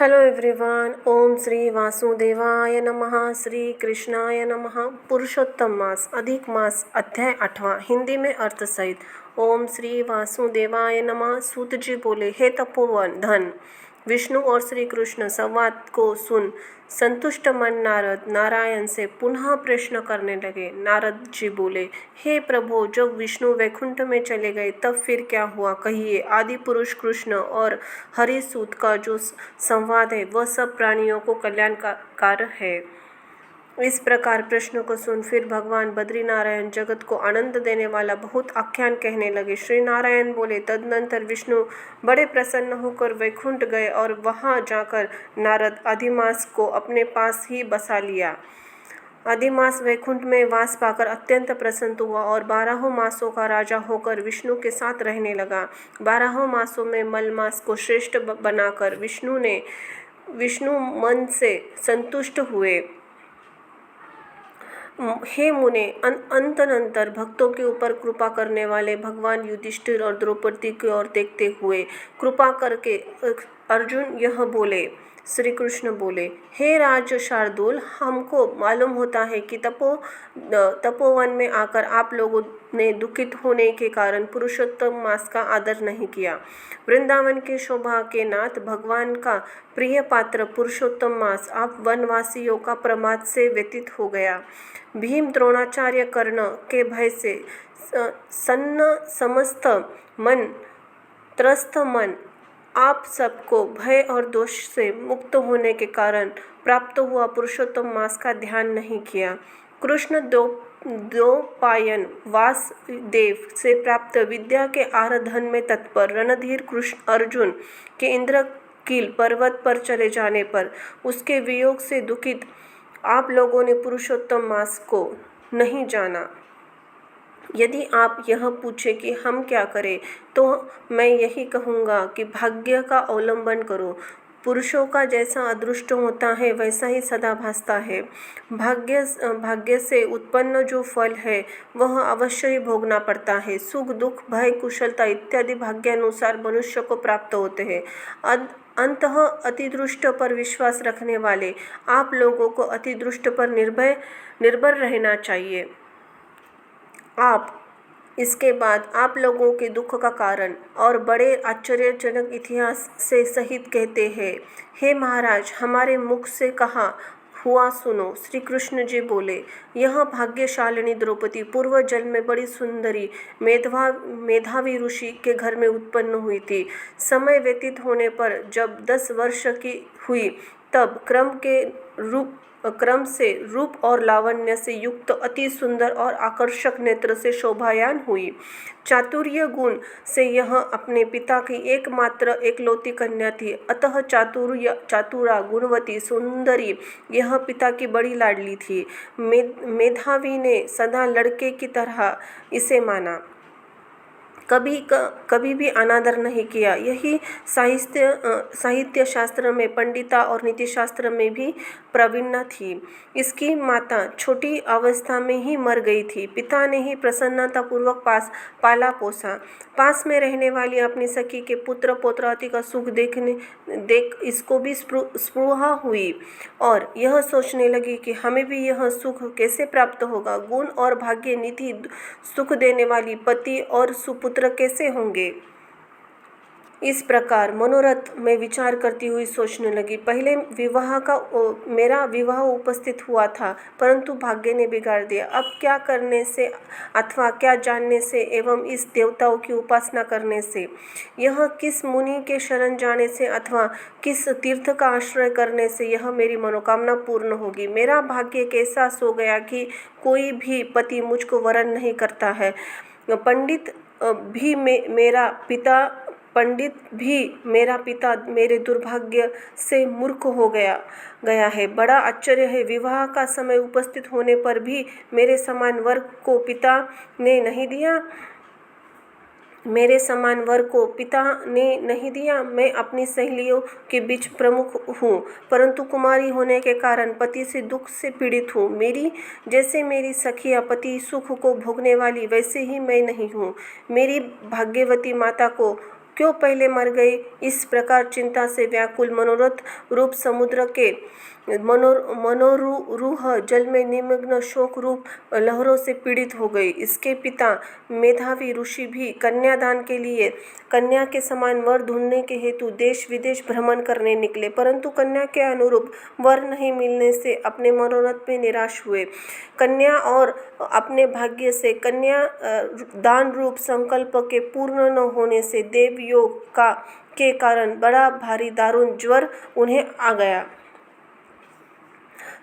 Hello everyone. ओम श्री वासुदेवाय नमः। श्री कृष्णाय नमः। पुरुषोत्तम मास अधिक मास अध्याय 8वां हिंदी में अर्थ सहित। ओम श्री वासुदेवाय नमः। सूत जी बोले, हे तपोवन धन, विष्णु और श्री कृष्ण संवाद को सुन संतुष्ट मन नारद नारायण से पुनः प्रश्न करने लगे। नारद जी बोले, हे प्रभु, जब विष्णु वैकुंठ में चले गए तब फिर क्या हुआ, कहिए। आदि पुरुष कृष्ण और हरि सूत का जो संवाद है वह सब प्राणियों को कल्याणकार है। इस प्रकार प्रश्न को सुन फिर भगवान बद्रीनारायण जगत को आनंद देने वाला बहुत आख्यान कहने लगे। श्री नारायण बोले, तदनंतर विष्णु बड़े प्रसन्न होकर वैकुंठ गए और वहां जाकर नारद अधिमास को अपने पास ही बसा लिया। अधिमास वैकुंठ में वास पाकर अत्यंत प्रसन्न हुआ और 12 मासों का राजा होकर विष्णु के साथ रहने लगा। 12 मासों में मल मास को श्रेष्ठ बनाकर विष्णु मन से संतुष्ट हुए। हे मुने, अंतनंतर भक्तों के ऊपर कृपा करने वाले भगवान युधिष्ठिर और द्रौपदी की ओर देखते हुए कृपा करके अर्जुन यह बोले। श्री कृष्ण बोले, हे राज शार्दूल, हमको मालूम होता है कि तपोवन में आकर आप लोगों ने दुखित होने के कारण पुरुषोत्तम मास का आदर नहीं किया। वृंदावन के शोभा के नाथ भगवान का प्रिय पात्र पुरुषोत्तम मास आप वनवासियों का प्रमाद से व्यतीत हो गया। भीम, द्रोणाचार्य, कर्ण के भय से सन्न समस्त मन त्रस्त मन आप सबको भय और दोष से मुक्त होने के कारण प्राप्त हुआ पुरुषोत्तम मास का ध्यान नहीं किया। कृष्ण द्वैपायन वासुदेव से प्राप्त विद्या के आराधन में तत्पर रणधीर कृष्ण अर्जुन के इंद्रकील पर्वत पर चले जाने पर उसके वियोग से दुखित आप लोगों ने पुरुषोत्तम मास को नहीं जाना। यदि आप यह पूछे कि हम क्या करें, तो मैं यही कहूँगा कि भाग्य का अवलंबन करो। पुरुषों का जैसा अदृष्ट होता है वैसा ही सदा भासता है। भाग्य से उत्पन्न जो फल है वह अवश्य ही भोगना पड़ता है। सुख, दुख, भय, कुशलता इत्यादि भाग्यानुसार मनुष्य को प्राप्त होते हैं। अंततः अतिदृष्ट पर विश्वास रखने वाले आप लोगों को अतिदृष्ट पर निर्भर रहना चाहिए। इसके बाद आप लोगों के दुख का कारण और बड़े आश्चर्यजनक इतिहास से सहित कहते हैं। हे महाराज, हमारे मुख से कहा हुआ सुनो। श्री कृष्ण जी बोले, यह भाग्यशालिनी द्रौपदी पूर्व जन्म में बड़ी सुंदरी मेधावी ऋषि के घर में उत्पन्न हुई थी। समय व्यतीत होने पर जब 10 वर्ष की हुई तब क्रम से रूप और लावण्य से युक्त अति सुंदर और आकर्षक नेत्र से शोभायान हुई। चातुर्य गुण से यह अपने पिता की एकमात्र एकलौती कन्या थी। अतः चातुरा, गुणवती, सुंदरी यह पिता की बड़ी लाडली थी। मेधावी ने सदा लड़के की तरह इसे माना, कभी भी अनादर नहीं किया। यही साहित्य शास्त्र में पंडिता और नीति शास्त्र में भी प्रवीणा थी। इसकी माता छोटी अवस्था में ही मर गई थी। पिता ने ही प्रसन्नतापूर्वक पाला पोसा। पास में रहने वाली अपनी सखी के पुत्र पौत्रादि का सुख देख इसको भी स्पृहा हुई और यह सोचने लगी कि हमें भी यह सुख कैसे प्राप्त होगा। गुण और भाग्य निधि सुख देने वाली पति और सुपुत्र कैसे होंगे। इस प्रकार मनोरथ में विचार करती हुई सोचने लगी। पहले मेरा विवाह उपस्थित हुआ था, परंतु भाग्य ने बिगाड़ दिया। अब क्या करने से अथवा क्या जानने से एवं इस देवताओं की उपासना करने से, यह किस मुनि के शरण जाने से अथवा किस तीर्थ का आश्रय करने से यह मेरी मनोकामना पूर्ण होगी। मेरा भाग्य कैसा सो गया कि कोई भी पति मुझको वरण नहीं करता है। पंडित भी मेरा पिता मेरे दुर्भाग्य से मूर्ख हो गया है। बड़ा आश्चर्य है, विवाह का समय उपस्थित होने पर भी मेरे समान वर को पिता ने नहीं दिया। मैं अपनी सहेलियों के बीच प्रमुख हूँ, परंतु कुमारी होने के कारण पति से दुख से पीड़ित हूँ। जैसे मेरी सखियाँ पति सुख को भोगने वाली, वैसे ही मैं नहीं हूँ। मेरी भाग्यवती माता को क्यों पहले मर गई। इस प्रकार चिंता से व्याकुल मनोरथ रूप समुद्र के मनोरूह जल में निमग्न शोक रूप लहरों से पीड़ित हो गई। इसके पिता मेधावी ऋषि भी कन्यादान के लिए कन्या के समान वर ढूंढने के हेतु देश विदेश भ्रमण करने निकले, परंतु कन्या के अनुरूप वर नहीं मिलने से अपने मनोरथ में निराश हुए। कन्या और अपने भाग्य से कन्या दान रूप संकल्प के पूर्ण न होने से देव योग के कारण बड़ा भारी दारुण ज्वर उन्हें आ गया।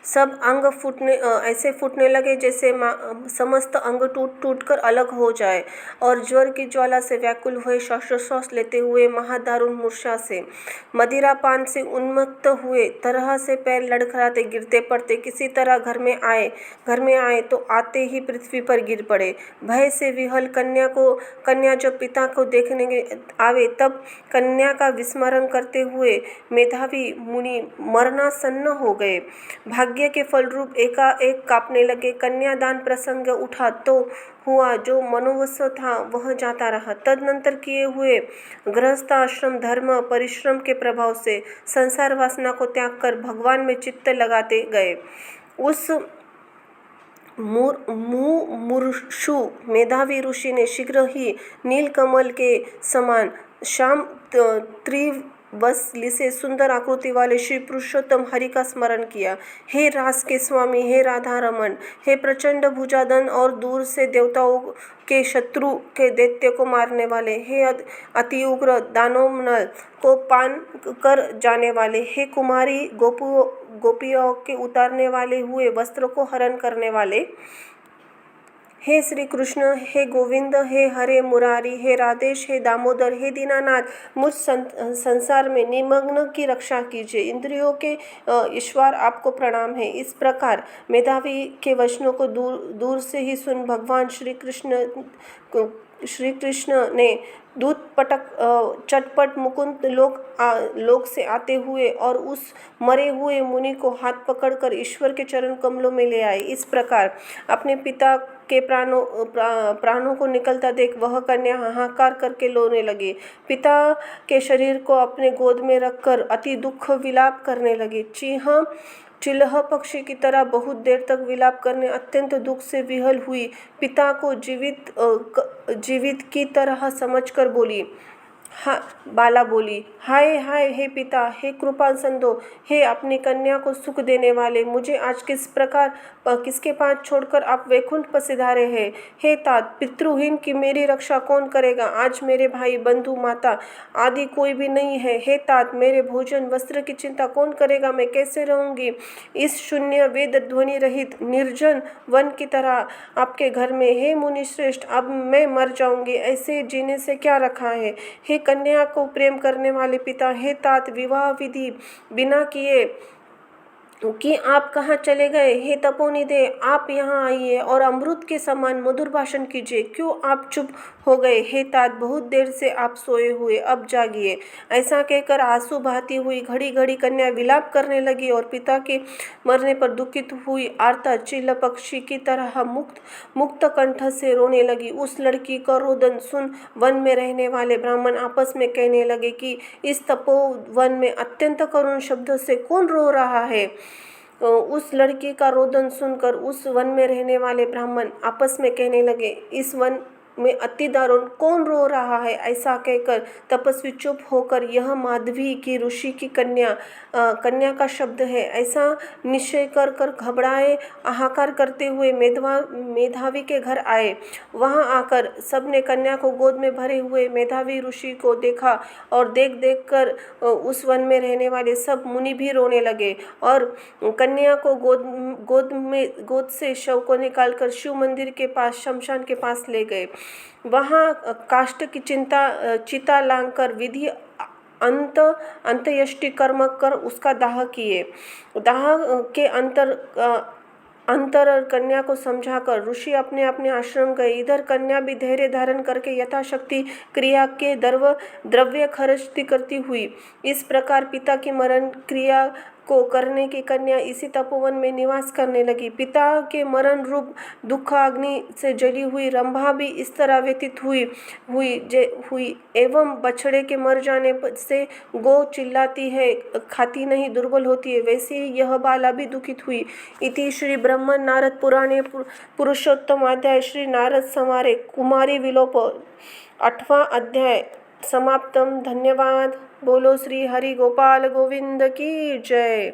सब अंग ऐसे फूटने लगे जैसे समस्त अंग टूट कर अलग हो जाए, और ज्वर की ज्वाला से व्याकुल हुए श्वासोच्छ्वास लेते हुए महादारुण मूर्छा से मदिरा पान से उन्मत्त हुए तरह से पैर लड़खड़ाते गिरते पड़ते किसी तरह घर में आए तो आते ही पृथ्वी पर गिर पड़े। भय से विह्वल कन्या जब पिता को देखने आवे तब कन्या का विस्मरण करते हुए मेधावी मुनि मरणासन्न हो गए। भाग्य के फलरूप एकाएक कांपने लगे। कन्यादान प्रसंग उठा तो हुआ, जो मनोवश था वह जाता रहा। तदनंतर किए हुए गृहस्थाश्रम धर्म परिश्रम के प्रभाव से संसार वासना को त्याग कर भगवान में चित्त लगाते गए। उस मुमुर्षु मेधावी ऋषि ने शीघ्र ही नीलकमल के समान श्याम त्रिवत्सली से सुंदर आकृति वाले श्री पुरुषोत्तम हरि का स्मरण किया। हे रास के स्वामी, हे राधा रमन, हे प्रचंड भुजाधन और दूर से देवताओं के शत्रु के दैत्य को मारने वाले, हे अति उग्र दानवनल को पान कर जाने वाले, हे कुमारी गोपियों के उतारने वाले हुए वस्त्र को हरण करने वाले, हे श्री कृष्ण, हे गोविंद, हे हरे मुरारी, हे राधेश, हे दामोदर, हे दीनानाथ, मुझ संसार में निमग्न की रक्षा कीजिए। इंद्रियों के ईश्वर आपको प्रणाम है। इस प्रकार मेधावी के वचनों को दूर से ही सुन भगवान श्री कृष्ण ने चटपट मुकुंद लोक से आते हुए और उस मरे हुए मुनि को हाथ पकड़कर ईश्वर के चरण कमलों में ले आए। इस प्रकार अपने पिता के प्राणों को निकलता देख वह कन्या हाहाकार करके रोने लगी। पिता के शरीर को अपने गोद में रखकर अति दुख विलाप करने लगी। चिल्ह पक्षी की तरह बहुत देर तक विलाप करने अत्यंत दुख से विह्वल हुई पिता को जीवित की तरह समझकर बाला बोली, हाय हाय, हे पिता, हे कृपा संतो, हे अपनी कन्या को सुख देने वाले, मुझे आज किसके पास छोड़कर आप वैकुंठ पसिधारे हैं। हे तात, पितृहीन की मेरी रक्षा कौन करेगा। आज मेरे भाई बंधु माता आदि कोई भी नहीं है। हे तात, मेरे भोजन वस्त्र की चिंता कौन करेगा। मैं कैसे रहूंगी इस शून्य वेद ध्वनि रहित निर्जन वन की तरह आपके घर में। हे मुनि श्रेष्ठ, अब मैं मर जाऊंगी, ऐसे जीने से क्या रखा है। हे कन्या को प्रेम करने वाले पिता, हे तात, विवाह विधि बिना किए कि आप कहाँ चले गए। हे तपोनिधे, आप यहाँ आइए और अमृत के समान मधुर भाषण कीजिए। क्यों आप चुप हो गए। हे तात, बहुत देर से आप सोए हुए, अब जागिए। ऐसा कहकर आंसू बहाती हुई घड़ी घड़ी कन्या विलाप करने लगी और पिता के मरने पर दुखित हुई आर्ता चिल्ल पक्षी की तरह मुक्त कंठ से रोने लगी। उस लड़की का रोदन सुन वन में रहने वाले ब्राह्मण आपस में कहने लगे कि इस तपोवन में अत्यंत करुण शब्द से कौन रो रहा है। उस लड़की का रोदन सुनकर उस वन में रहने वाले ब्राह्मण आपस में कहने लगे, इस वन में अति दारुण कौन रो रहा है। ऐसा कहकर तपस्वी चुप होकर, यह माधवी की ऋषि की कन्या का शब्द है, ऐसा निश्चय कर घबराए हाहाकार करते हुए मेधावी के घर आए। वहां आकर सबने कन्या को गोद में भरे हुए मेधावी ऋषि को देखा और देख कर उस वन में रहने वाले सब मुनि भी रोने लगे और कन्या को गोद से शव को निकालकर शिव मंदिर के पास शमशान के पास ले गए। वहाँ काष्ठ की चिता लांघकर विधि अंत्येष्टि कर्म कर उसका दाह किए। दाह के अंतर कन्या को समझाकर ऋषि अपने अपने आश्रम गए। इधर कन्या भी धैर्य धारण करके यथाशक्ति क्रिया के द्रव्य खर्चती करती हुई। इस प्रकार पिता की मरण क्रिया को करने की कन्या इसी तपोवन में निवास करने लगी। पिता के मरण रूप दुखाग्नि से जली हुई रंभा भी इस तरह व्यतीत हुई एवं बछड़े के मर जाने से गौ चिल्लाती है, खाती नहीं, दुर्बल होती है, वैसे ही यह बाला भी दुखित हुई। इति श्री ब्रह्मण नारद पुराणे पुरुषोत्तमाध्याय श्री नारद संवारे कुमारी विलोप 8वां अध्याय समाप्तम। धन्यवाद। बोलो श्री हरि गोपाल गोविंद की जय।